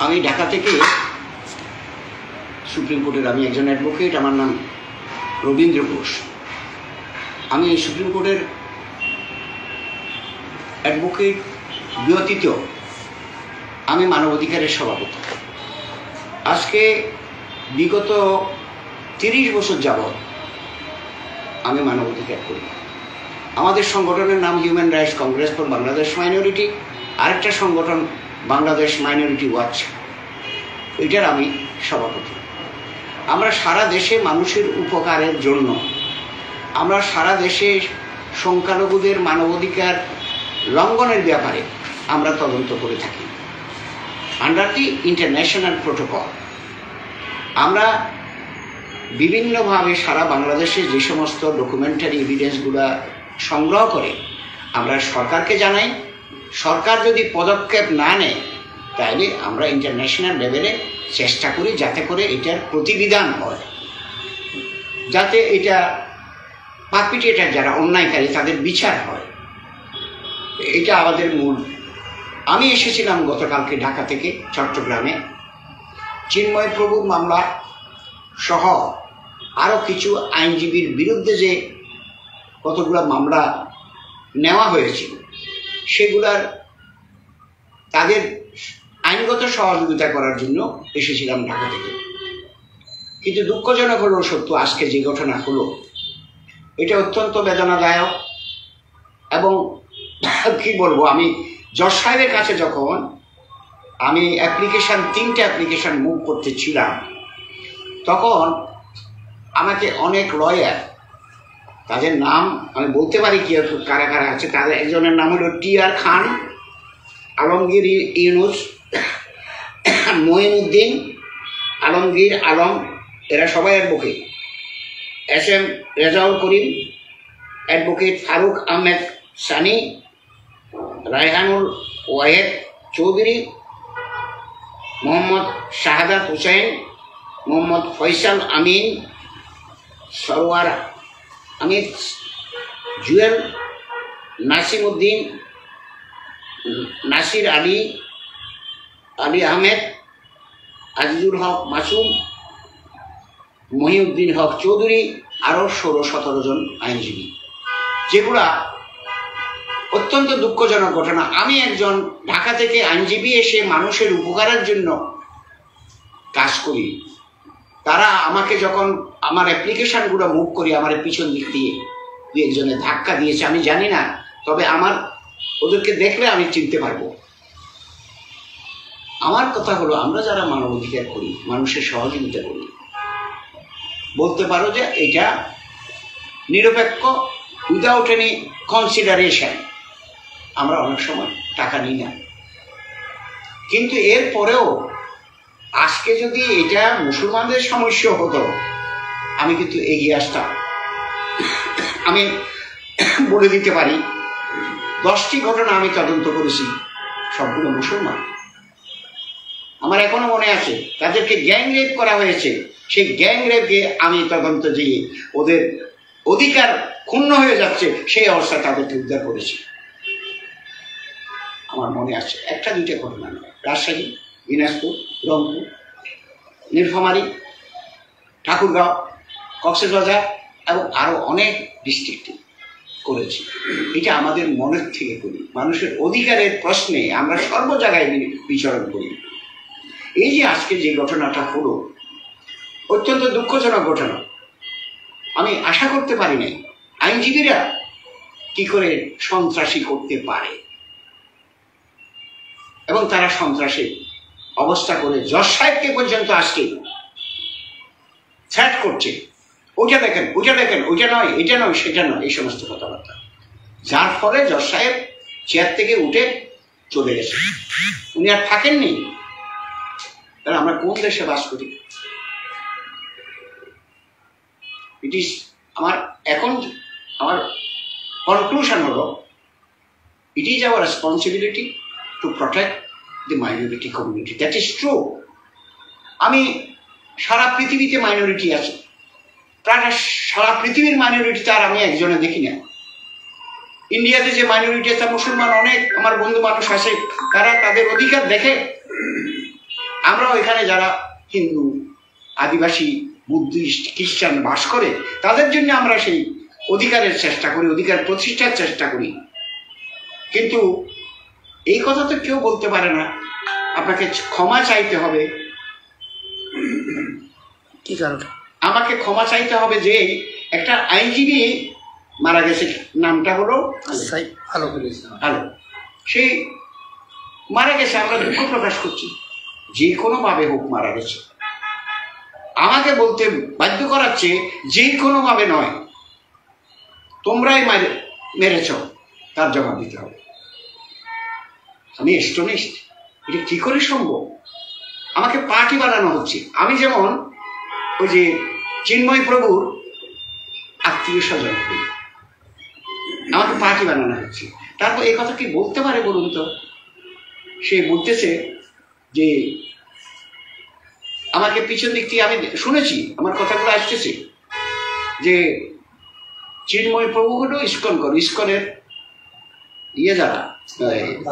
আমি ঢাকা থেকে সুপ্রিম কোর্টের আমি একজন অ্যাডভোকেট, আমার নাম রবীন্দ্র ঘোষ। আমি সুপ্রিম কোর্টের অ্যাডভোকেট ব্যতীত আমি মানবাধিকারের সভাপতি। আজকে বিগত 30 বছর যাবৎ আমি মানবাধিকার করি। আমাদের সংগঠনের নাম human rights Congress for Bangladesh minority, আরেকটা সংগঠন বাংলাদেশ মাইনরিটি ওয়াচ, এটার আমি সভাপতি। আমরা সারা দেশে মানুষের উপকারের জন্য, আমরা সারা দেশে সংখ্যালঘুদের মানবাধিকার লঙ্ঘনের ব্যাপারে আমরা তদন্ত করে থাকি আন্ডার দি ইন্টারন্যাশনাল প্রোটোকল। আমরা বিভিন্নভাবে সারা বাংলাদেশে যে সমস্ত ডকুমেন্টারি এভিডেন্সগুলো সংগ্রহ করে আমরা সরকারকে জানাই। সরকার যদি পদক্ষেপ না নেয় তাহলে আমরা ইন্টারন্যাশনাল লেভেলে চেষ্টা করি যাতে করে এটার প্রতিবিধান হয়, যাতে এটা পারপিটেটর যারা অন্যায়কারী তাদের বিচার হয়। এটা আমাদের মূল। আমি এসেছিলাম গতকালকে ঢাকা থেকে চট্টগ্রামে চিন্ময় প্রভুর মামলা সহ আরও কিছু আইনজীবীর বিরুদ্ধে যে কতগুলো মামলা নেওয়া হয়েছিল সেগুলার তাদের আইনগত সহযোগিতা করার জন্য এসেছিলাম ঢাকা থেকে। কিন্তু দুঃখজনক হলো সত্য, আজকে যে ঘটনা হলো এটা অত্যন্ত বেদনাদায়ক। এবং কি বলবো, আমি জজ সাহেবের কাছে যখন আমি তিনটে অ্যাপ্লিকেশন মুভ করতেছিলাম তখন আমাকে অনেক লয়ার, তাদের নাম আমি বলতে পারি কি কারা কারা আছে, তাদের একজনের নাম হলো টি.আর. খান, আলমগীর ইউনুস, মঈনুদ্দিন, আলমগীর আলম, এরা সবাই advocate, SM. Rezaul Karim, advocate Faruk Ahmed Sunny, Raihanul Wahed Chowdhury, Mohammad শাহাদাত হুসাইন, মোহাম্মদ ফয়সাল আমিন, সরওয়ার আমিদ, জুয়েল, নাসিমউদ্দিন, নাসির আলী, আলী আহমেদ, আজিজুল হক মাসুম, মহিউদ্দিন হক চৌধুরী, আরও 16-17 জন আইনজীবী, যেগুলা অত্যন্ত দুঃখজনক ঘটনা। আমি একজন ঢাকা থেকে আইনজীবী এসে মানুষের উপকারের জন্য কাজ করি। তারা আমাকে যখন আমার অ্যাপ্লিকেশনগুলো মুভ করি, আমার পিছন দিক দিয়ে দু একজনে ধাক্কা দিয়েছে, আমি জানি না, তবে আমার ওদেরকে দেখলে আমি চিনতে পারবো। আমার কথা হলো, আমরা যারা মানবাধিকার করি, মানুষের সহযোগিতা করি, বলতে পারো যে এটা নিরপেক্ষ, উইদাউট এনি কনসিডারেশন। আমরা অনেক সময় টাকা নিই না, কিন্তু এরপরেও আজকে যদি এটা মুসলমানদের সমস্যা হতো আমি কিন্তু এগিয়ে আসতাম। আমি বলে দিতে পারি 10টি ঘটনা আমি তদন্ত করেছি, সবগুলো মুসলমান। আমার এখনো মনে আছে তাদেরকে গ্যাং রেপ করা হয়েছে, সেই গ্যাং রেপে আমি তদন্ত দিয়ে ওদের অধিকার ক্ষুণ্ণ হয়ে যাচ্ছে সেই অবস্থা তাদেরকে উদ্ধার করেছি। আমার মনে আছে, 1-2টা ঘটনা নয়, রাজশাহী, দিনাজপুর, রংপুর, নীলফামারী, ঠাকুরগাঁও, কক্সবাজার এবং আরও অনেক ডিস্ট্রিক্টে করেছি। এটা আমাদের মনের থেকে করি। মানুষের অধিকারের প্রশ্নে আমরা সর্ব জায়গায় বিচরণ করি। এই যে আজকে যে ঘটনাটা হলো, অত্যন্ত দুঃখজনক ঘটনা। আমি আশা করতে পারি নাই আইনজীবীরা কি করে সন্ত্রাসী করতে পারে, এবং তারা সন্ত্রাসী অবস্থা করে জজ সাহেবকে পর্যন্ত আজকে থ্রেট করছে, ওইটা দেখেন, ওইটা দেখেন, ওইটা নয়, এটা নয়, সেটা নয়, এই সমস্ত কথাবার্তা, যার ফলে জজ সাহেব চেয়ার থেকে উঠে চলে গেছে। উনি আর থাকেননি। তাহলে আমরা কোন দেশে বাস করি? ইট ইজ আমার কনক্লুশন হলো, it is our responsibility to protect the minority community. That is true. আমি সারা পৃথিবীতে মাইনরিটি আছে, প্রায় সারা পৃথিবীর মাইনরিটি তার আমি একজনে দেখি না। ইন্ডিয়াতে যে মাইনরিটি আছে, মুসলমান অনেক আমার বন্ধু মানুষ আছে, তারা তাদের অধিকার দেখে, আমরাও এখানে যারা হিন্দু, আদিবাসী, বুদ্ধিস্ট, খ্রিস্টান বাস করে তাদের জন্য আমরা সেই অধিকারের চেষ্টা করি, অধিকার প্রতিষ্ঠার চেষ্টা করি। কিন্তু এই কথা তো কেউ বলতে পারে না আপনাকে ক্ষমা চাইতে হবে। কি কারণে? আমাকে ক্ষমা চাইতে হবে যে একটা আইনজীবী মারা গেছে, নামটা হলো আলো, সেই মারা গেছে, আমরা দুঃখ প্রকাশ করছি, যে কোনো ভাবে হোক মারা গেছে। আমাকে বলতে বাধ্য করাচ্ছে যে কোনো ভাবে নয়, তোমরাই মেরেছ, তার জবাব দিতে হবে। আমি স্টোনিস্ট, এটা কি করে সম্ভব? আমাকে পার্টি বানানো হচ্ছে। আমি যেমন ওই যে চিন্ময় প্রভুর আত্মীয় স্বজন, আমাকে পার্টি বানানো হচ্ছে। তারপর এই কথা কি বলতে পারে বলুন তো? সে বলতেছে যে আমাকে পিছন দিক থেকে আমি শুনেছি, আমার কথাগুলো আসতেছে যে চিন্ময় প্রভু হলো ইস্কন করো, ইস্কনের যারা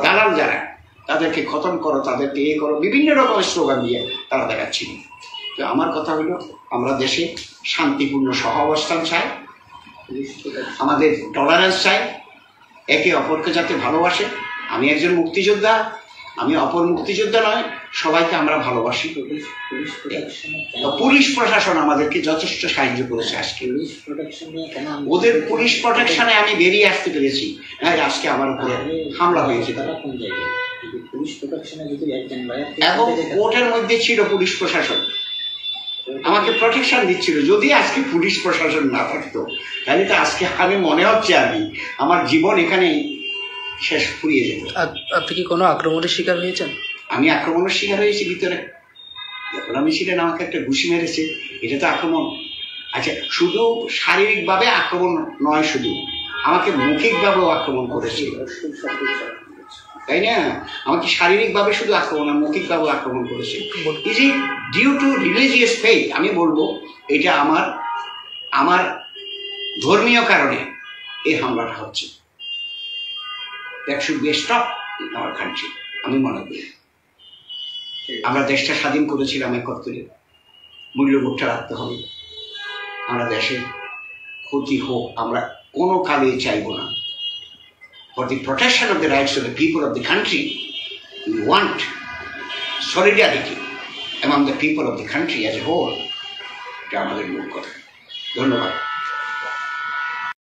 দালাল যারা, তাদেরকে খতম করো, তাদেরকে এ করো, বিভিন্ন রকমের স্লোগান দিয়ে তারা দেখাচ্ছিল। তো আমার কথা হলো আমরা দেশে শান্তিপূর্ণ সহাবস্থান চাই, আমাদের টলারেন্স চাই, একে অপরকে যাতে ভালোবাসে। আমি একজন মুক্তিযোদ্ধা, আমি অপর মুক্তিযোদ্ধা নয়, সবাইকে আমরা ভালোবাসি। পুলিশ প্রশাসন আমাদেরকে যথেষ্ট সাহায্য করেছে আজকে। ওদের পুলিশ প্রোটেকশনে আমি বেরিয়ে আসতে পেরেছি, আজকে আমার উপরে হামলা হয়েছে। এবং কোর্টের মধ্যে ছিল পুলিশ প্রশাসন, আমাকে প্রোটেকশন দিচ্ছিল। যদি আজকে পুলিশ প্রশাসন না থাকতো তাহলে তো আজকে আমি মনে হচ্ছে আমার জীবন এখানে শেষ ফুরিয়ে যেত। আপনি কি কোনো আক্রমণের শিকার হয়েছেন? আমি আক্রমণের শিকার হয়েছি ভিতরে, যখন আমি ছিলেন আমাকে একটা ঘুষি মেরেছে, এটা তো আক্রমণ। আচ্ছা, শুধু শারীরিকভাবে আক্রমণ নয়, শুধু আমাকে মৌখিকভাবেও আক্রমণ করেছে, তাই না? আমাকে শারীরিকভাবে শুধু আক্রমণ না, মৌখিকভাবেও আক্রমণ করেছে। Is it due to religious faith? আমি বলবো এটা আমার ধর্মীয় কারণে এই হামলাটা হচ্ছে। That should be stop in our country. আমি মনে করি আমরা দেশটা স্বাধীন করেছিলাম ৭১-এ, মূল্যবোধটা রাখতে হবে। আমরা দেশের ক্ষতি হোক আমরা কোনো কালেই চাইব না। For the protection of the rights of the people of the country, we want solidarity among the people of the country as a whole. এটা আমাদের মূল কথা। ধন্যবাদ।